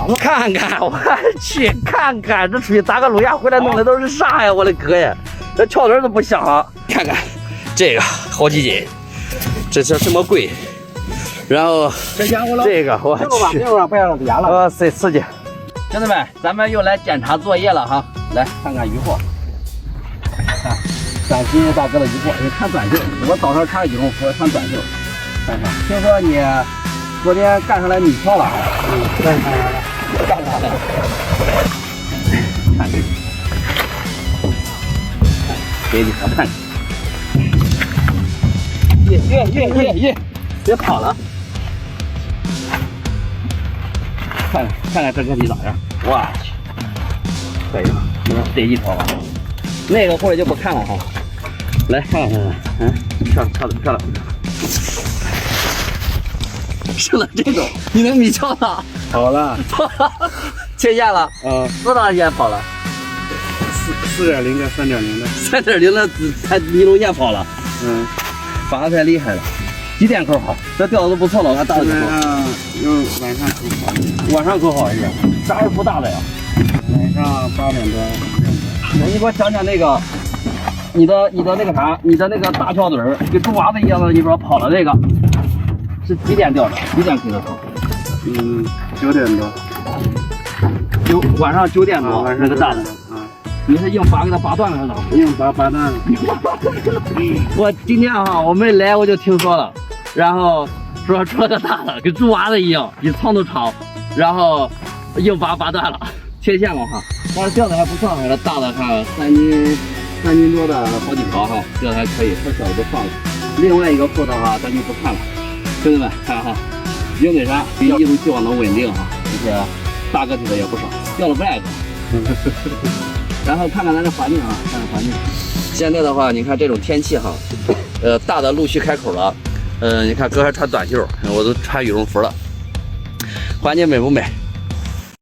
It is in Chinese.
房子。看看，我去看看，这出去打个路亚回来弄的都是啥呀？我的哥呀，这翘腿都不香啊！看看这个好几斤，这是什么贵？然后这家伙了，这个我去，不要让它压了。哇塞，刺激！兄弟们，咱们又来检查作业了哈，来看看渔获。看，陕西大哥的渔获，你看短袖，我早上看了几种，我看短袖。看看，听说你昨天干上来米漂了？干上来了。看这个，给你好看。耶！别跑了。看看这个比咋样？我去，可以吧？这一条吧，那个后来就不看了哈。来看看，漂亮。是了，这种你能米跳了？好了，切线了。多长时间跑了4.0的3.0的？3.0的才一路线跑了。发的太厉害了。几点扣好？这钓的都不错了，我看大的。用晚上扣好一点。晚上扣好一点。啥时候出大的呀？晚上8点多9点多。那你给我讲讲那个，你的那个啥，你的那个大跳嘴跟猪娃子一样的，你说跑了这个，是几点钓的？几点给的扣？9点多。晚上9点多，那个大的。你是硬拔给它拔断了是怎么？硬拔断了。我今天哈，我没来我就听说了，然后说出了个大的，跟猪娃子一样，比仓都长，然后硬拔断了，切线了哈。但是钓的还不错，还是大的看3斤多的好几条哈，钓的还可以，小的就放了。另外一个货的话咱就不看了，兄弟们看哈，鹰嘴山比一如既往的稳定哈，而且大个体的也不少，钓了不赖个。然后看看咱这环境啊，现在的话，你看这种天气哈，大的陆续开口了，你看哥还穿短袖，我都穿羽绒服了，环境美不美？